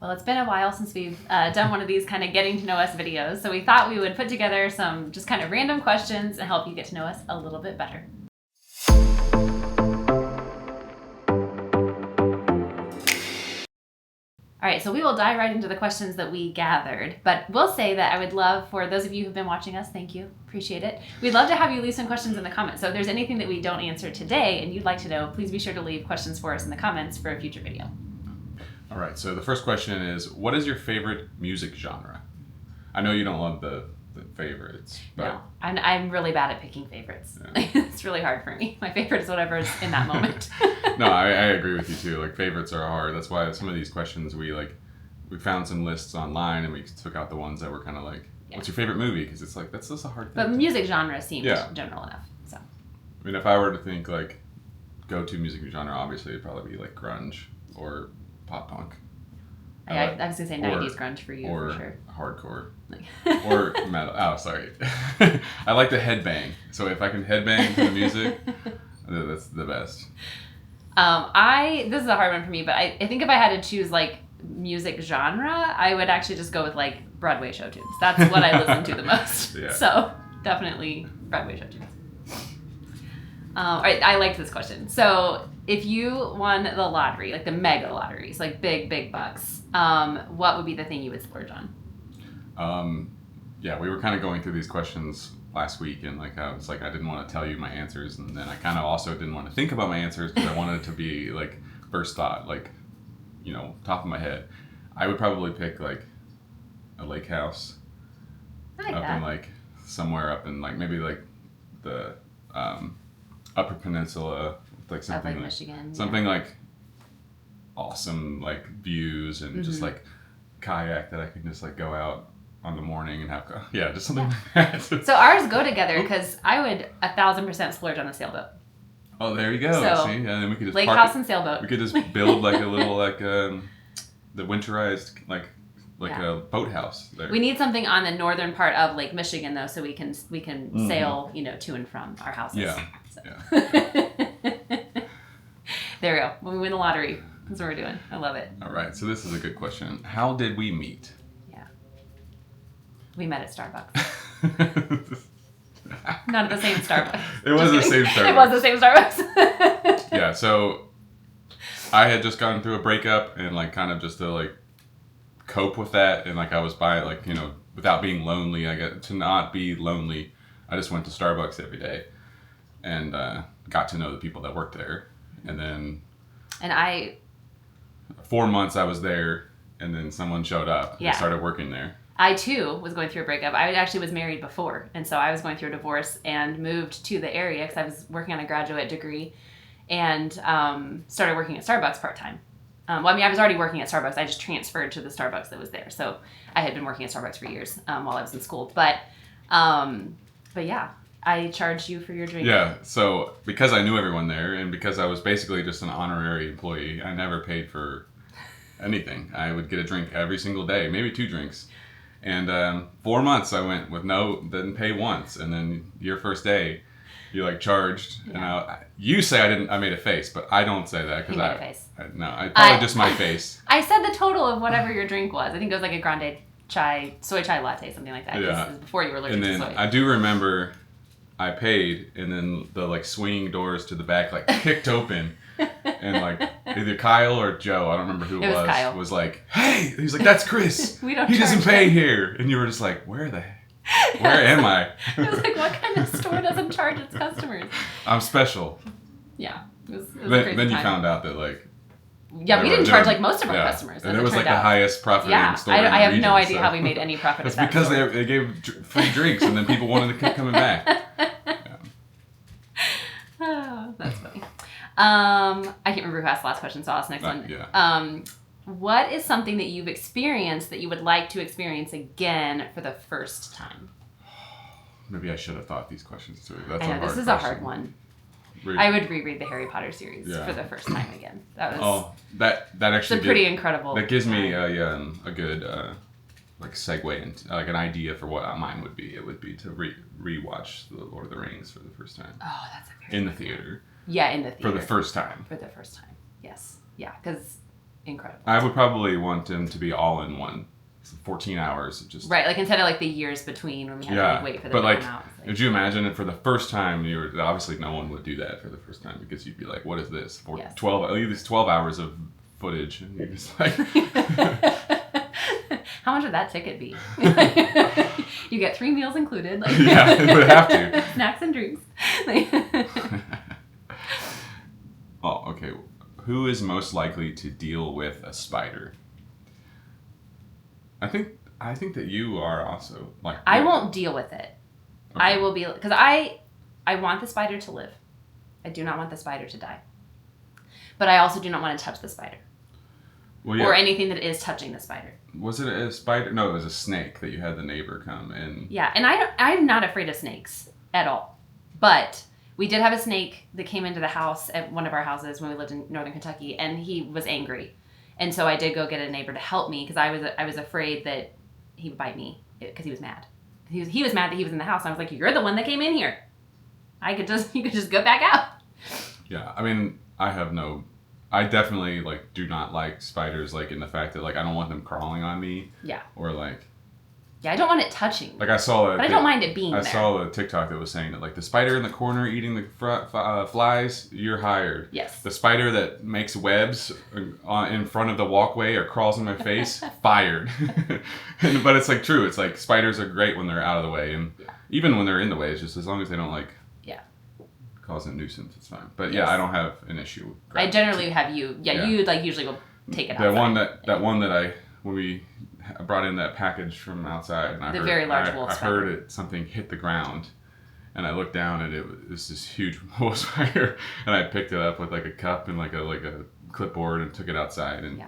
Well, it's been a while since we've done one of these kind of getting to know us videos, so we thought we would put together some just kind of random questions and help you get to know us a little bit better. All right, so we will dive right into the questions that we gathered, but we'll say that I would love, for those of you who've been watching us, thank you, appreciate it. We'd love to have you leave some questions in the comments. So if there's anything that we don't answer today and you'd like to know, please be sure to leave questions for us in the comments for a future video. All right, so the first question is, what is your favorite music genre? I know you don't love the favorites. But... No, I'm really bad at picking favorites. Yeah. It's really hard for me. My favorite is whatever is in that moment. No, I agree with you too. Like, favorites are hard. That's why some of these questions we found some lists online and we took out the ones that were kind of like, what's your favorite movie? Because it's like, that's just a hard thing. But music genre seems general enough. So. I mean, if I were to think like go-to music genre, obviously it'd probably be like grunge or pop punk. I was going to say 90s grunge for you, for sure. Hardcore. Or metal. Oh, sorry. I like to headbang. So if I can headbang to the music, that's the best. This is a hard one for me, but I think if I had to choose like music genre, I would actually just go with like Broadway show tunes. That's what I listen to the most. Yeah. So definitely Broadway show tunes. All right, I liked this question. So if you won the lottery, like the mega lotteries, like big bucks, what would be the thing you would splurge on? Yeah, we were kind of going through these questions last week, and like I was like, I didn't want to tell you my answers, and then I kind of also didn't want to think about my answers because I wanted it to be like first thought, like, you know, top of my head. I would probably pick like a lake house in like somewhere up in like maybe like the Upper Peninsula, like something like Michigan, something like awesome like views and just like kayak that I can just like go out on the morning and have just something like that. So ours go together because I would 1,000% splurge on a sailboat. Oh, there you go. So, see, and then we could just lake house and sailboat. We could just build like a little like the winterized like a boathouse there. We need something on the northern part of Lake Michigan though, so we can sail, you know, to and from our houses. Yeah. So. Yeah. There we go. When we win the lottery, that's what we're doing. I love it. All right. So this is a good question. How did we meet? Yeah. We met at Starbucks. Not at the same Starbucks. It was the same Starbucks. It was the same Starbucks. Yeah. So I had just gone through a breakup and like kind of just to like cope with that, and like I was by like, you know, without being lonely, I got to not be lonely. I just went to Starbucks every day and got to know the people that worked there. And then 4 months I was there, and then someone showed up and started working there. I too was going through a breakup. I actually was married before, and so I was going through a divorce and moved to the area because I was working on a graduate degree and started working at Starbucks part-time. Well, I mean, I was already working at Starbucks. I just transferred to the Starbucks that was there. So I had been working at Starbucks for years while I was in school. But yeah, I charged you for your drink. Yeah, so because I knew everyone there and because I was basically just an honorary employee, I never paid for anything. I would get a drink every single day, maybe 2 drinks. And 4 months I went with didn't pay once. And then your first day, you like charged. Yeah. And you say I made a face, but I don't say that because I probably just my face. I said the total of whatever your drink was. I think it was like a grande soy chai latte, something like that. Yeah. This was before you were allergic to soy. And then I do remember I paid, and then the like swinging doors to the back like kicked open, and like either Kyle or Joe, I don't remember who it was Kyle. Was like, "Hey," he's like, "That's Chris. He doesn't pay here," and you were just like, "Where am I?" I was like, "What kind of store doesn't charge its customers?" I'm special. Yeah, it was then you found out that like. Yeah, we didn't charge like most of our customers. And it was like the highest profiting store. I have region, no idea how we made any profit. It's because they gave free drinks, and then people wanted to keep coming back. Yeah. Oh, that's funny. I can't remember who asked the last question, so I'll ask the next one. Yeah. What is something that you've experienced that you would like to experience again for the first time? Maybe I should have thought these questions through. This is a hard one. I would reread the Harry Potter series for the first time again. That was that actually pretty incredible. That gives me a good like segue into like an idea for what mine would be. It would be to rewatch The Lord of the Rings for the first time. Oh, that's a very in the theater. Yeah, in the theater for the first time. For the first time, yes, yeah, because incredible. I would probably want him to be all in one. 14 hours. Just right, like instead of like the years between when we had to like wait for them to come out. Like, would you imagine it for the first time? Obviously no one would do that for the first time because you'd be like, what is this? 12 hours of footage. And you're just like... How much would that ticket be? You get 3 meals included. Like, yeah, it would have to. Snacks and drinks. Oh, okay. Who is most likely to deal with a spider? I think that you are also like... I won't deal with it. Okay. I will be... Because I want the spider to live. I do not want the spider to die. But I also do not want to touch the spider. Well, yeah. Or anything that is touching the spider. Was it a spider? No, it was a snake that you had the neighbor come and... Yeah, and I'm not afraid of snakes at all. But we did have a snake that came into the house at one of our houses when we lived in northern Kentucky, and he was angry. And so I did go get a neighbor to help me because I was afraid that he would bite me because he was mad. He was mad that he was in the house. And I was like, you're the one that came in here. You could just go back out. Yeah, I mean, I definitely like do not like spiders, like in the fact that like I don't want them crawling on me. Yeah. Or like... Yeah, I don't want it touching. Like I saw... But I don't mind it being there. I saw a TikTok that was saying that like the spider in the corner eating the flies, you're hired. Yes. The spider that makes webs in front of the walkway or crawls in my face, fired. But it's like true. It's like spiders are great when they're out of the way, and even when they're in the way, it's just as long as they don't like... cause a nuisance, it's fine. But yeah, I don't have an issue with I generally have you. Yeah, you like usually will take it outside. That one that when we brought in that package from outside, and I heard something hit the ground, and I looked down and it was this huge wolf spider, and I picked it up with like a cup and like a clipboard and took it outside and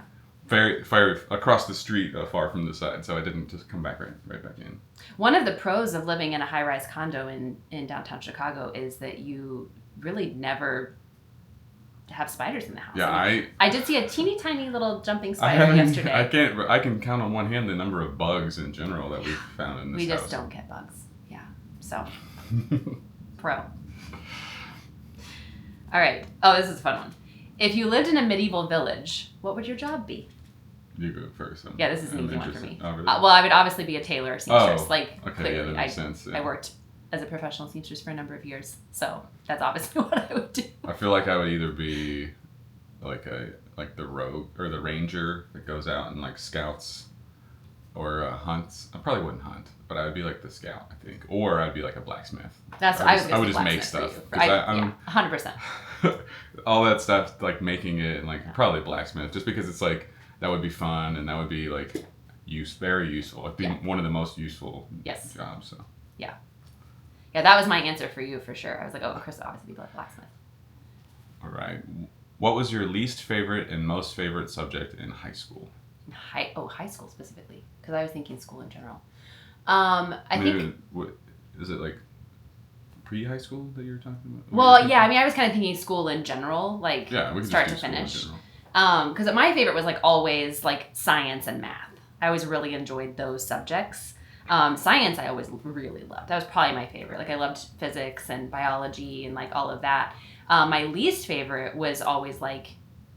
fired across the street far from the side, so I didn't just come back right back in. One of the pros of living in a high-rise condo in downtown Chicago is that you really never have spiders in the house. Yeah, I did see a teeny tiny little jumping spider yesterday. I can count on one hand the number of bugs in general that we've found in this house. We just don't get bugs. Yeah. So pro. All right. Oh, this is a fun one. If you lived in a medieval village, what would your job be? You go first. Yeah, this is an easy one for me. Oh, really? Well, I would obviously be a tailor or seamstress. Okay, clearly. yeah, that makes sense. Yeah. I worked as a professional seamstress for a number of years, so that's obviously what I would do. I feel like I would either be like the rogue or the ranger that goes out and like scouts or hunts. I probably wouldn't hunt, but I would be like the scout, I think, or I'd be like a blacksmith. I would just make stuff. I'm 100%. All that stuff, like making it, and like probably blacksmith, just because it's like that would be fun and that would be like very useful. It'd be one of the most useful jobs. So yeah, that was my answer for you for sure. I was like, oh, Chris would obviously be like blacksmith. All right, what was your least favorite and most favorite subject in high school? High school specifically, because I was thinking school in general. I think. Is it like pre-high school that you're talking about? Well, yeah, I mean, I was kind of thinking school in general, like start to finish. Because my favorite was like always like science and math. I always really enjoyed those subjects. Science I always really loved. That was probably my favorite. Like I loved physics and biology and like all of that. My least favorite was always like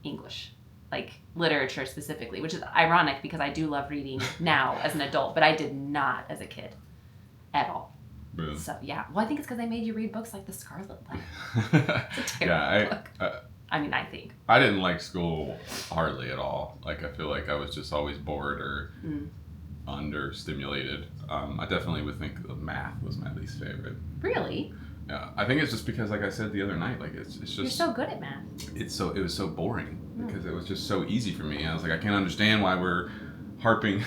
English, like literature specifically, which is ironic because I do love reading now as an adult, but I did not as a kid at all. Really? So yeah, well I think it's because they made you read books like The Scarlet Letter. It's a terrible book. I mean, I think. I didn't like school hardly at all. Like, I feel like I was just always bored or understimulated. I definitely would think math was my least favorite. Really? Yeah. I think it's just because, like I said the other night, like, it's just... You're so good at math. It was so boring because it was just so easy for me. I was like, I can't understand why we're harping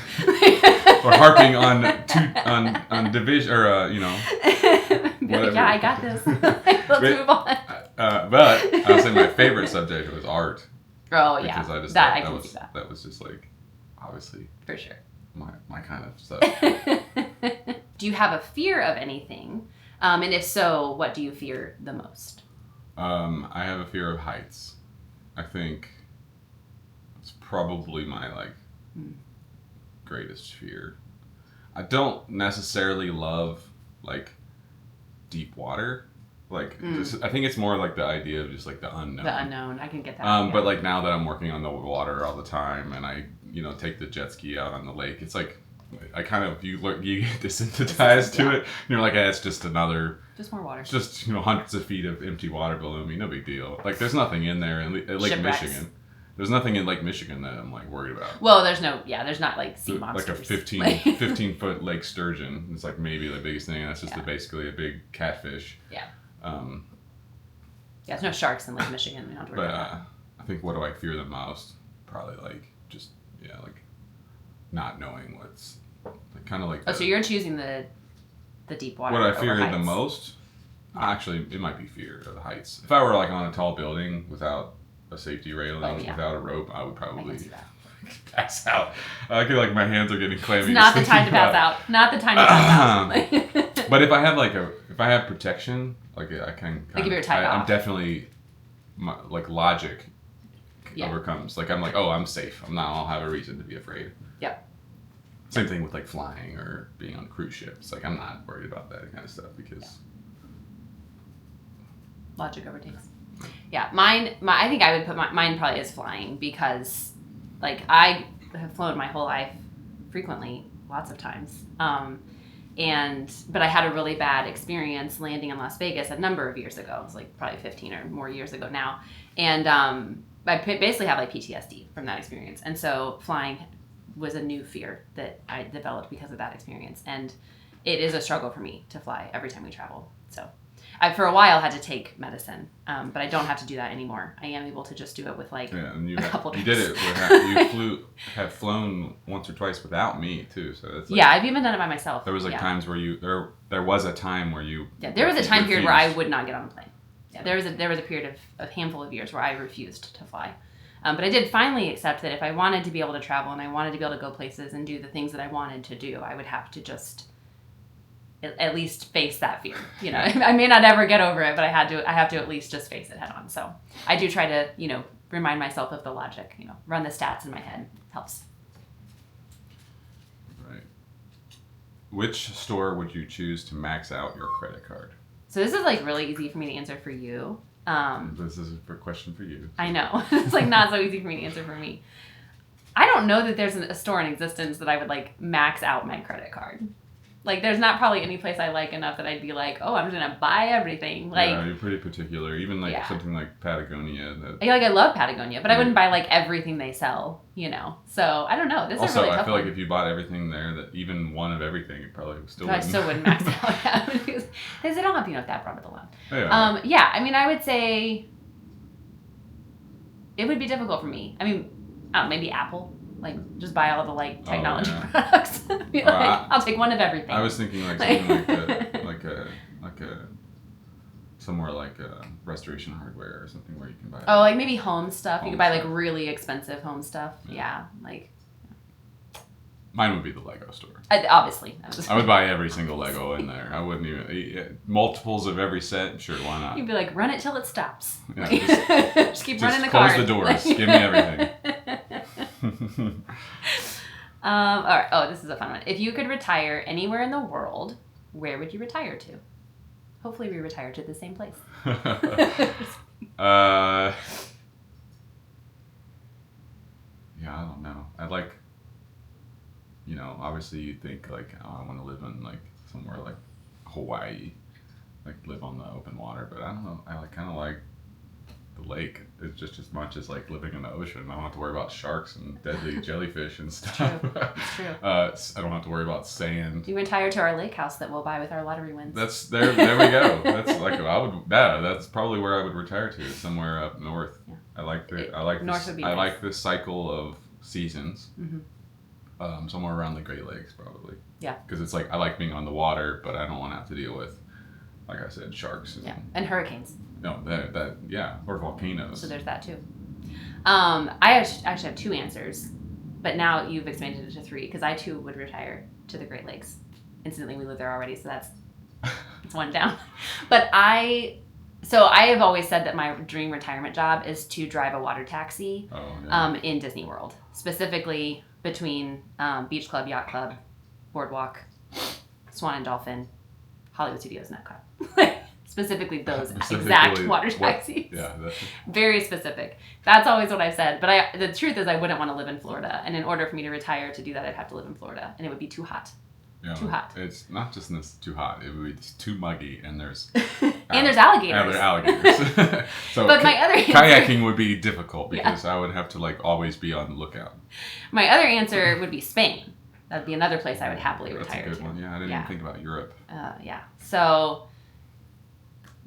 on division or whatever. Yeah, I got this. Let's move on. But I would say my favorite subject was art. Oh yeah, because I just that was just like obviously for sure my kind of stuff. Do you have a fear of anything? And if so, what do you fear the most? I have a fear of heights. I think it's probably my greatest fear. I don't necessarily love deep water. Like, I think it's more like the idea of just like the unknown. The unknown, I can get that. But like now that I'm working on the water all the time, and I take the jet ski out on the lake, it's like I kind of you get desensitized to it. And you're like, it's just another. Just more water. Just hundreds of feet of empty water below me, no big deal. Like there's nothing in there in Lake Michigan. There's nothing in Lake Michigan that I'm like worried about. Well, there's not like sea monsters. Like a 15 foot lake sturgeon. It's like maybe the biggest thing. And that's just basically a big catfish. Yeah. There's no sharks in Lake Michigan. We don't have to worry about that. I think what do I fear the most? Probably like just like not knowing what's like, kind of like. So you're choosing the deep water. What I fear the most? Actually, it might be fear of the heights. If I were like on a tall building without a safety railing, without a rope, I would probably pass out. I feel like my hands are getting clammy. It's not the time to pass out. Not the time to pass out. But if I have protection, like I can. Like if you're tied off. I'm definitely like logic overcomes. Like I'm like, oh, I'm safe. I'll have a reason to be afraid. Yep. Same thing with like flying or being on cruise ships. Like I'm not worried about that kind of stuff because logic overtakes. Yeah, I think I would put mine probably as flying because, like, I have flown my whole life frequently, lots of times. But I had a really bad experience landing in Las Vegas a number of years ago. It was like probably 15 or more years ago now. And I basically have like PTSD from that experience. And so flying was a new fear that I developed because of that experience. And it is a struggle for me to fly every time we travel. So I, for a while, had to take medicine, but I don't have to do that anymore. I am able to just do it with like and a couple days. You did it. Have flown once or twice without me too. So that's like, I've even done it by myself. There was like times where there was a time where you. Yeah, there was a time period where I would not get on a plane. Yeah, there was a period of a handful of years where I refused to fly. But I did finally accept that if I wanted to be able to travel and I wanted to be able to go places and do the things that I wanted to do, I would have to just at least face that fear. I may not ever get over it, but I have to at least just face it head on. So I do try to, remind myself of the logic, run the stats in my head. Helps. Right. Which store would you choose to max out your credit card? So this is like really easy for me to answer for you. This is a question for you. I know. It's like not so easy for me to answer for me. I don't know that there's a store in existence that I would like max out my credit card. Like, there's not probably any place I like enough that I'd be like, oh, I'm just going to buy everything. Like, yeah, you're pretty particular. Even, like, something like Patagonia. I love Patagonia, but I wouldn't buy, like, everything they sell, So, I don't know. This is a really tough I feel one. like if you bought everything there, that even one of everything, it probably still wouldn't. I still wouldn't max out. Because they don't have, that broad of a loan. Yeah. I mean, I would say it would be difficult for me. I mean, maybe Apple. Like, just buy all the, like, technology products. I'll take one of everything. I was thinking, like, something like a somewhere like a Restoration Hardware or something where you can buy. Oh, like maybe home stuff. You could buy, like, really expensive home stuff. Yeah, like. Mine would be the Lego store. Obviously. I would buy every single Lego in there. I wouldn't even... Multiples of every set? Sure, why not? You'd be like, run it till it stops. Yeah, just keep running the car. Close the doors. Give me everything. All right. Oh, this is a fun one. If you could retire anywhere in the world, where would you retire to? Hopefully we retire to the same place. Yeah, I don't know. I'd like... obviously you'd think, like, oh, I want to live in, like, somewhere like Hawaii. Like, live on the open water. But I don't know. I kind of like the lake. It's just as much as, like, living in the ocean. I don't have to worry about sharks and deadly jellyfish and stuff. It's true. I don't have to worry about sand. You retire to our lake house that we'll buy with our lottery wins. There we go. That's like, that's probably where I would retire to, somewhere up north. Yeah. I like this cycle of seasons. Mm-hmm. Somewhere around the Great Lakes, probably. Yeah. Because it's like, I like being on the water, but I don't want to have to deal with, like I said, sharks. And hurricanes. No, or volcanoes. So there's that too. I actually have two answers, but now you've expanded it to three, because I too would retire to the Great Lakes. Incidentally, we live there already, so it's one down. But I have always said that my dream retirement job is to drive a water taxi in Disney World, specifically between Beach Club, Yacht Club, Boardwalk, Swan and Dolphin, Hollywood Studios, and Epcot. specifically those exact water taxis. Yeah, that's very specific. That's always what I've said. But the truth is, I wouldn't want to live in Florida, and in order for me to retire to do that, I'd have to live in Florida, and it would be too hot. Yeah, too hot. It's not just too hot. It would be too muggy, and there's and there's alligators. Yeah, there's alligators. So but my other kayaking would be difficult because I would have to like always be on the lookout. My other answer would be Spain. That'd be another place I would happily retire to. That's a good one. Yeah, I didn't even think about Europe. Yeah. So,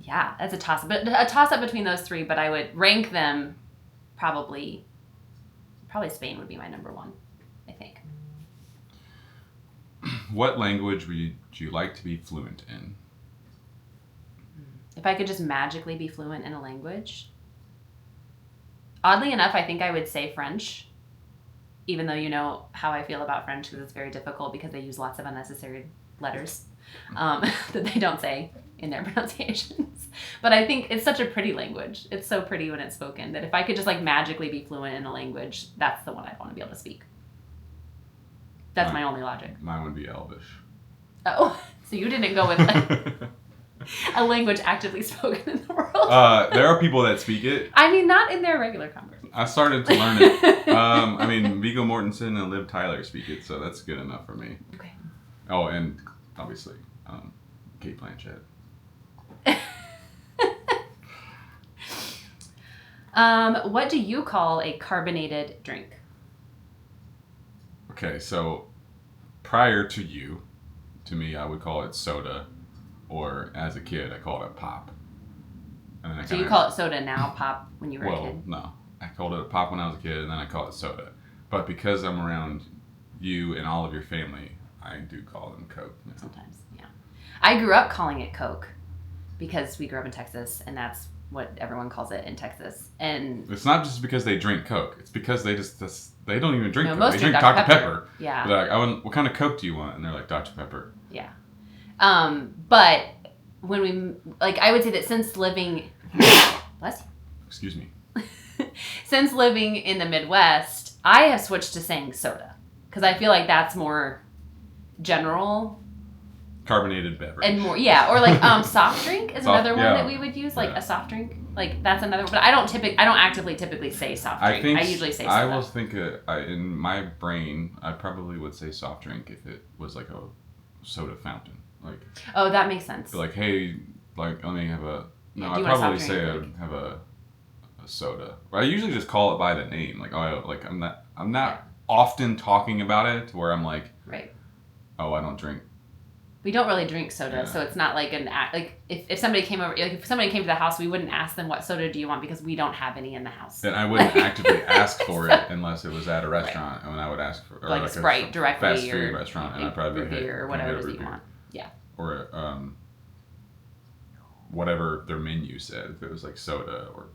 yeah, that's a toss-up. But a toss-up between those three, but I would rank them probably Spain would be my number one, I think. What language would you like to be fluent in? If I could just magically be fluent in a language. Oddly enough, I think I would say French, even though you know how I feel about French because it's very difficult because they use lots of unnecessary letters that they don't say in their pronunciations. But I think it's such a pretty language. It's so pretty when it's spoken that if I could just like magically be fluent in a language, that's the one I'd want to be able to speak. That's my only logic. Mine would be Elvish. Oh, so you didn't go with like a language actively spoken in the world? There are people that speak it. I mean, not in their regular conversation. I started to learn it. I mean, Viggo Mortensen and Liv Tyler speak it, so that's good enough for me. Okay. Oh, and obviously, Kate Blanchett. What do you call a carbonated drink? Okay, so prior to me, I would call it soda, or as a kid, I called it pop. And then So you call it soda now, pop when you were a kid? Well, no. I called it a pop when I was a kid, and then I call it soda. But because I'm around you and all of your family, I do call them Coke now. Sometimes, yeah. I grew up calling it Coke because we grew up in Texas, and that's what everyone calls it in Texas. And it's not just because they drink Coke. It's because they they don't even drink Coke. Most they drink Dr. Dr. Pepper. Yeah. They're like, what kind of Coke do you want? And they're like, Dr. Pepper. Yeah. But when we, like, I would say that since living, bless you. Excuse me. Since living in the Midwest, I have switched to saying soda because I feel like that's more general. Carbonated beverage. And more, yeah, or like soft drink is another one that we would use, like a soft drink. Like that's another one, but I don't actively typically say soft drink. I usually say soda. I will think in my brain, I probably would say soft drink if it was like a soda fountain. Like, oh, that makes sense. Like, hey, like let me have a. No, I'd probably say have a soda. But I usually just call it by the name. Like, oh, like I'm not often talking about it where I'm like, right. Oh, I don't drink. We don't really drink soda, so it's not like if somebody came over, like if somebody came to the house, we wouldn't ask them what soda do you want because we don't have any in the house. And I wouldn't actively ask for it unless it was at a restaurant, and I would ask for like a Sprite directly, fast food restaurant, and I'd probably root beer or whatever it is that you want. Yeah. Or whatever their menu said. If it was like soda or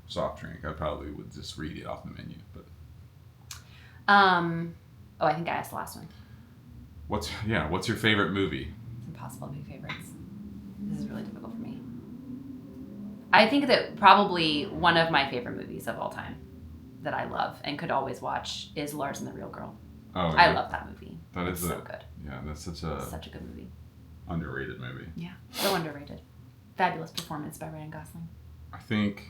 soft drink, I probably would just read it off the menu. But I think I asked the last one. What's your favorite movie? It's impossible to pick favorites. This is really difficult for me. I think that probably one of my favorite movies of all time that I love and could always watch is Lars and the Real Girl. Oh, yeah. I love that movie. It's so good. Yeah, that's such a good movie. Underrated movie. Yeah, so underrated. Fabulous performance by Ryan Gosling. I think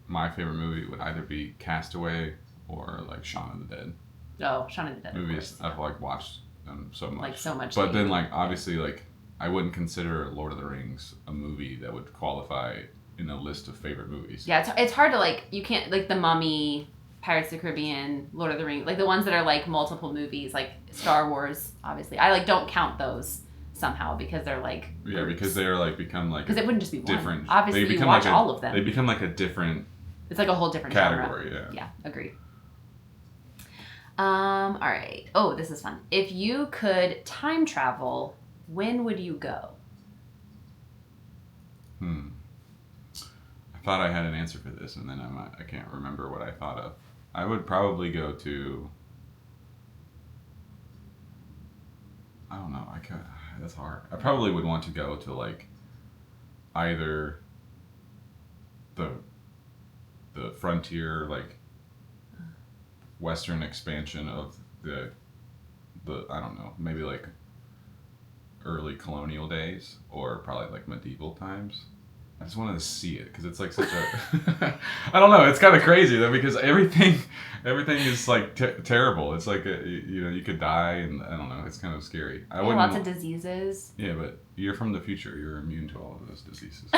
my favorite movie would either be Castaway or like Shaun of the Dead. Oh, Shaun of the Dead. Movies I've like watched them so much. Like so much. But then like obviously like I wouldn't consider Lord of the Rings a movie that would qualify in a list of favorite movies. Yeah, it's hard to like, you can't, like The Mummy, Pirates of the Caribbean, Lord of the Rings, like the ones that are like multiple movies, like Star Wars, obviously. I like don't count those somehow because they're like groups. Yeah, because they're like become like because it wouldn't just be different. One. Obviously, you watch all of them. They become like a different. It's like a whole different category. Genre. Yeah, agreed. All right. Oh, this is fun. If you could time travel, when would you go? I thought I had an answer for this, and then I can't remember what I thought of. I would probably go to. I don't know. That's hard. I probably would want to go to like either the frontier, like Western expansion of the I don't know, maybe like early colonial days or probably like medieval times. I just wanted to see it because it's like such a I don't know, it's kind of crazy though because everything is like terrible. It's like you could die and I don't know, it's kind of scary. Lots of diseases. Yeah, but you're from the future, you're immune to all of those diseases.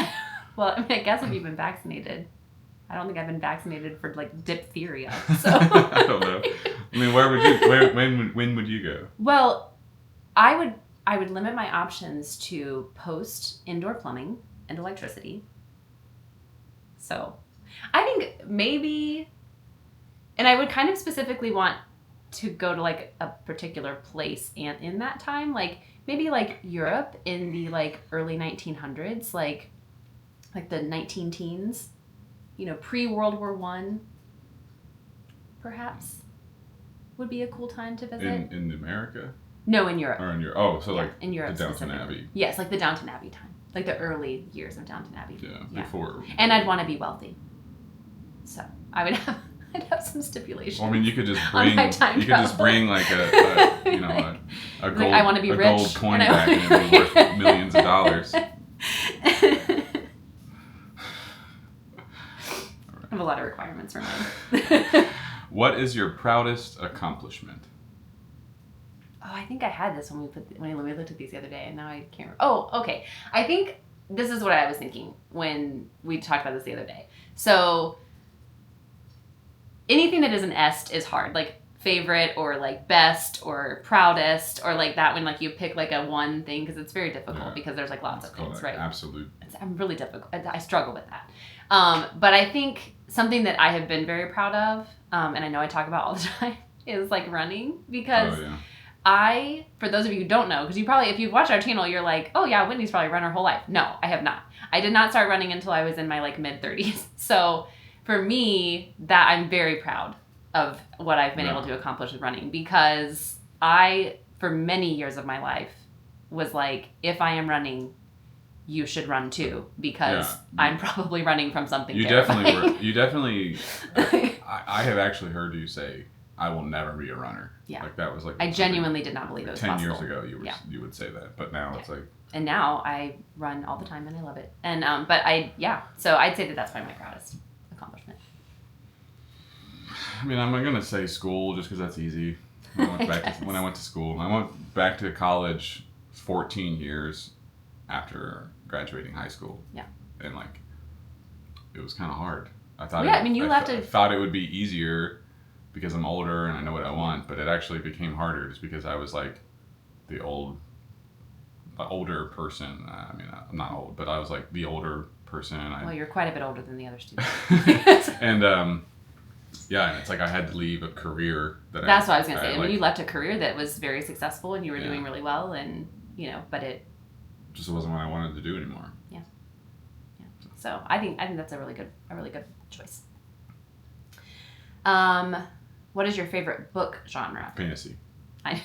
Well, I mean, I guess if you've been vaccinated. I don't think I've been vaccinated for like diphtheria. So I don't know. I mean, when would you go? Well, I would limit my options to post indoor plumbing and electricity. So I think maybe, and I would kind of specifically want to go to like a particular place and in that time, like maybe like Europe in the like early 1900s, like the 19 teens, pre-World War I, perhaps, would be a cool time to visit. In America? No, in Europe. Or in Europe. Oh, so like in Europe the Downton Abbey. Yes, like the Downton Abbey time. Like the early years of Downton Abbey. Yeah, before. And I'd want to be wealthy. So I'd have some stipulations. Well, I mean, you could just bring like a gold, like, I want to be rich, gold coin back and it'd be worth millions of dollars. I have a lot of requirements for mine. What is your proudest accomplishment? Oh, I think I had this when we looked at these the other day, and now I can't remember. Oh, okay. I think this is what I was thinking when we talked about this the other day. So anything that is an est is hard, like favorite or like best or proudest or like that when like you pick like a one thing because it's very difficult because there's like lots of things, right? Absolute. I'm really difficult. I struggle with that. But I think something that I have been very proud of, and I know I talk about all the time, is like running because for those of you who don't know, because if you've watched our channel, you're like, oh yeah, Whitney's probably run her whole life. No, I have not. I did not start running until I was in my like mid 30s. So for me, that I'm very proud of what I've been able to accomplish with running because I, for many years of my life, was like, if I am running, you should run too because I'm probably running from something terrifying. You definitely I have actually heard you say, I will never be a runner. Yeah. Like that was like I genuinely did not believe it was 10 possible. years ago you would say that, but now it's like. And now I run all the time and I love it. And so I'd say that that's probably my proudest accomplishment. I mean, I'm gonna say school just because that's easy. When I went to school, I went back to college 14 years after graduating high school. Yeah. And like, it was kind of hard. I thought. I thought it would be easier because I'm older and I know what I want, but it actually became harder just because I was like the older person. I mean, I'm not old, but I was like the older person. Well, you're quite a bit older than the other students. And and it's like I had to leave a career That's what I was gonna say. I mean, you left a career that was very successful and you were doing really well, and but it just wasn't what I wanted to do anymore. Yeah. So I think that's a really good choice. What is your favorite book genre? Fantasy. Yeah.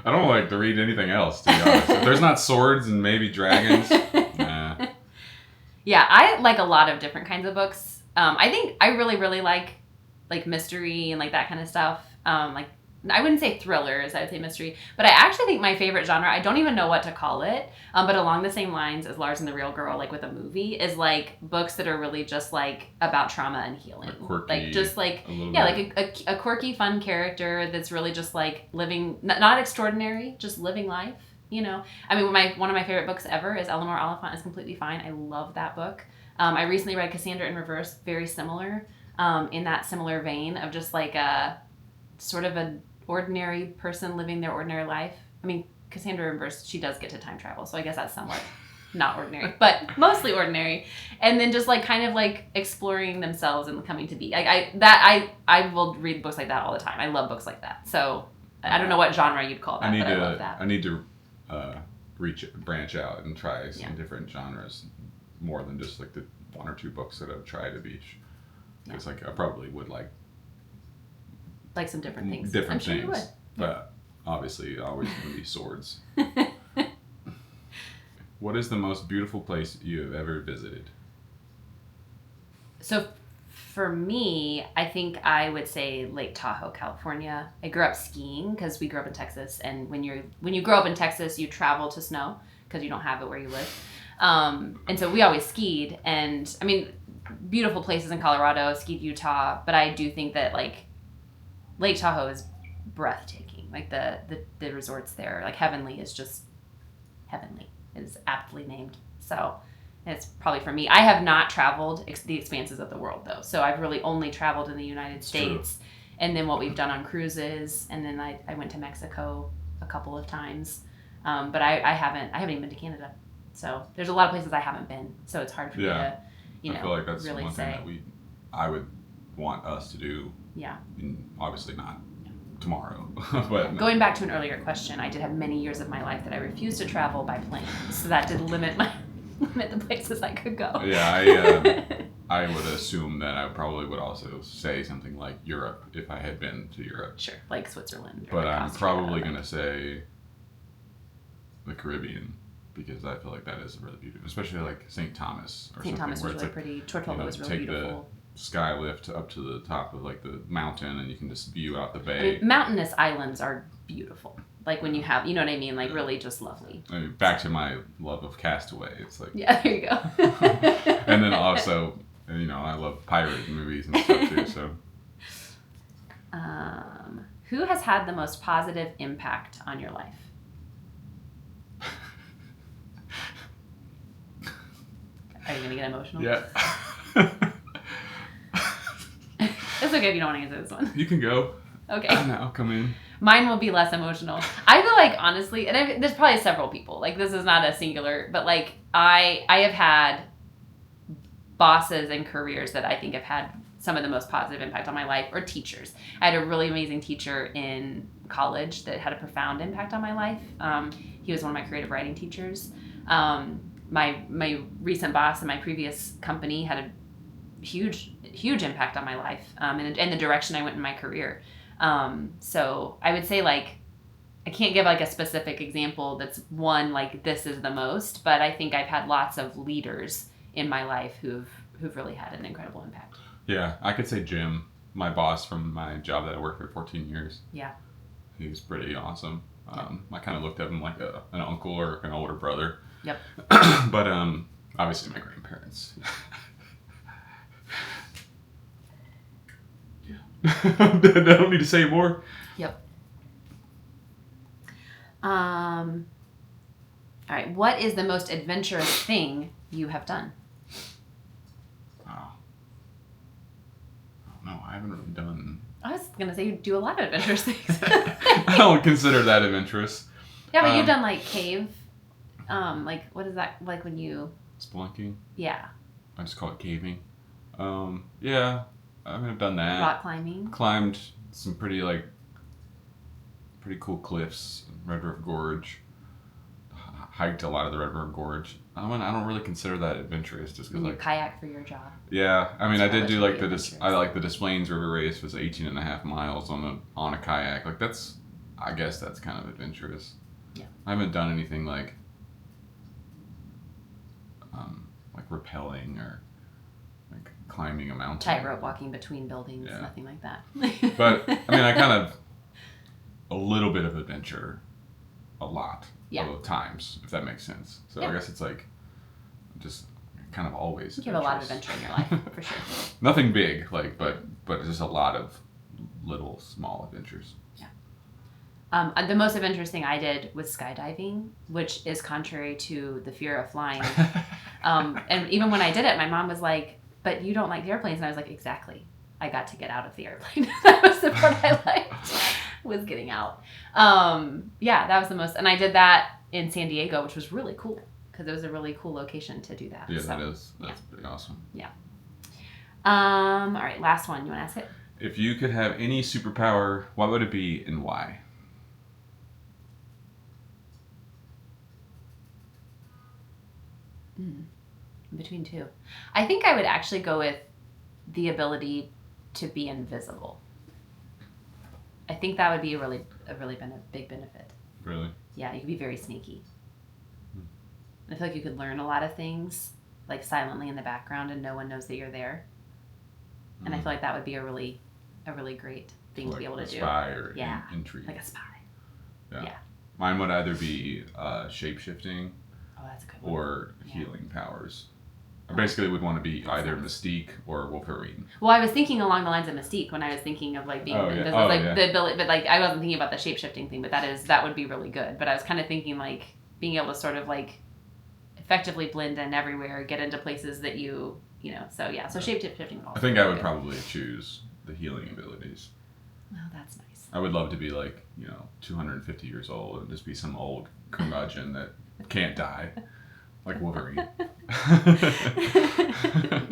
I don't like to read anything else, to be honest. If there's not swords and maybe dragons, nah. Yeah, I like a lot of different kinds of books. I think I really, really like mystery and like that kind of stuff. Like I wouldn't say thrillers, I would say mystery. But I actually think my favorite genre, I don't even know what to call it, but along the same lines as Lars and the Real Girl, like with a movie, is like books that are really just like about trauma and healing. Like quirky, like just like like a quirky, fun character that's really just like living, not extraordinary, just living life. I mean, one of my favorite books ever is Eleanor Oliphant is Completely Fine. I love that book. I recently read Cassandra in Reverse, very similar, in that similar vein of just like a sort of an ordinary person living their ordinary life. I mean, Cassandra in Reverse, she does get to time travel, so I guess that's somewhat not ordinary, but mostly ordinary. And then just like kind of like exploring themselves and coming to be. I will read books like that all the time. I love books like that. So I don't know what genre you'd call that, but I love that. I need to branch out and try some different genres more than just like the one or two books that I've tried of each. Because like I probably would like some different things. I'm sure you would. But obviously always going to be swords. What is the most beautiful place you have ever visited? So For me, I think I would say Lake Tahoe, California. I grew up skiing because we grew up in Texas, and when you grow up in Texas, you travel to snow because you don't have it where you live. And so we always skied, and I mean, beautiful places in Colorado, skied Utah, but I do think that like Lake Tahoe is breathtaking. Like the resorts there, like Heavenly is just heavenly. It is aptly named. So it's probably for me. I have not traveled the expanses of the world though. So I've really only traveled in the United States. True. And then what we've done on cruises. And then I went to Mexico a couple of times. But I haven't even been to Canada. So there's a lot of places I haven't been. So it's hard for me to, I feel like that's really one thing that I would want us to do. Yeah. And obviously not tomorrow. But going back to an earlier question, I did have many years of my life that I refused to travel by plane. So that did limit the places I could go. Yeah, I would assume that I probably would also say something like Europe if I had been to Europe. Sure, like Switzerland. But I'm probably going to say the Caribbean because I feel like that is really beautiful, especially like St. Thomas or St. something. Thomas was really pretty. Tortola was really beautiful. Take the sky lift up to the top of like the mountain and you can just view out the bay. I mean, mountainous islands are beautiful. Like when you have, you know what I mean? Like really just lovely. I mean, back to my love of Castaway. It's like... Yeah, there you go. And then also, I love pirate movies and stuff too, so... Who has had the most positive impact on your life? Are you going to get emotional? Yeah. It's okay if you don't want to answer this one. You can go. Okay. I'll come in. Mine will be less emotional. I feel like, honestly, and there's probably several people. Like, this is not a singular, but, like, I have had bosses and careers that I think have had some of the most positive impact on my life, or teachers. I had a really amazing teacher in college that had a profound impact on my life. He was one of my creative writing teachers. My recent boss in my previous company had a huge impact on my life and the direction I went in my career. So I would say, like, I can't give like a specific example that's one like this is the most, but I think I've had lots of leaders in my life who've really had an incredible impact. Yeah, I could say Jim, my boss from my job that I worked for 14 years. Yeah. He's pretty awesome. I kind of looked at him like an uncle or an older brother. Yep. But obviously my grandparents. Yeah. I don't need to say more. Yep. All right. What is the most adventurous thing you have done? Oh. No, I haven't really done. I was gonna say you do a lot of adventurous things. I don't consider that adventurous. Yeah, but you've done like cave. Like what is that like when you spelunking? Yeah. I just call it caving. Yeah, I mean I've done that. Rock climbing. Climbed some pretty cool cliffs, Red River Gorge. Hiked a lot of the Red River Gorge. I don't really consider that adventurous just because you kayak for your job. Yeah, I mean I did do like the Des Plaines River race was 18.5 miles on a kayak. Like I guess that's kind of adventurous. Yeah. I haven't done anything like rappelling or like climbing a mountain. Tightrope walking between buildings, yeah. Nothing like that. But I mean I kind of a little bit of adventure, a lot. Yeah. Of times, if that makes sense. So yeah. I guess it's like just kind of always. You have a lot of adventure in your life, for sure. Nothing big, but just a lot of little small adventures. Yeah. The most adventurous thing I did was skydiving, which is contrary to the fear of flying. And even when I did it, my mom was like, "But you don't like the airplanes," and I was like, "Exactly. I got to get out of the airplane. That was the part I liked." Was getting out. Yeah, that was the most, and I did that in San Diego, which was really cool because it was a really cool location to do that. Yeah, that's pretty awesome. Yeah. All right, last one. You want to ask it? If you could have any superpower, what would it be and why? Between two, I think I would actually go with the ability to be invisible. I think that would be a big benefit. Really? Yeah, you could be very sneaky. I feel like you could learn a lot of things, like silently in the background, and no one knows that you're there. And I feel like that would be a really great thing to be able to do. Spy or intrigue. Like a spy. Yeah. Mine would either be shape-shifting that's a good one. or healing powers. I basically would want to be either Mystique or Wolverine. Well, I was thinking along the lines of Mystique when I was thinking of like being invisible, the ability, but like I wasn't thinking about the shape-shifting thing, but that would be really good. But I was kind of thinking like being able to sort of like effectively blend in everywhere, get into places that you know. So so shape-shifting. I think I would probably choose the healing abilities. Oh, that's nice. I would love to be like 250 years old and just be some old curmudgeon that can't die. Like Wolverine.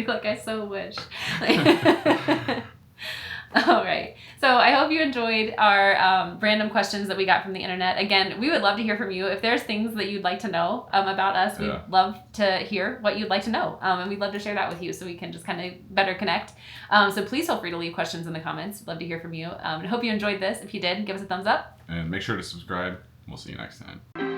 Like, I so wish. All right. So I hope you enjoyed our random questions that we got from the internet. Again, we would love to hear from you. If there's things that you'd like to know about us, we'd love to hear what you'd like to know. And we'd love to share that with you so we can just kind of better connect. So please feel free to leave questions in the comments. We'd love to hear from you. I hope you enjoyed this. If you did, give us a thumbs up. And make sure to subscribe. We'll see you next time.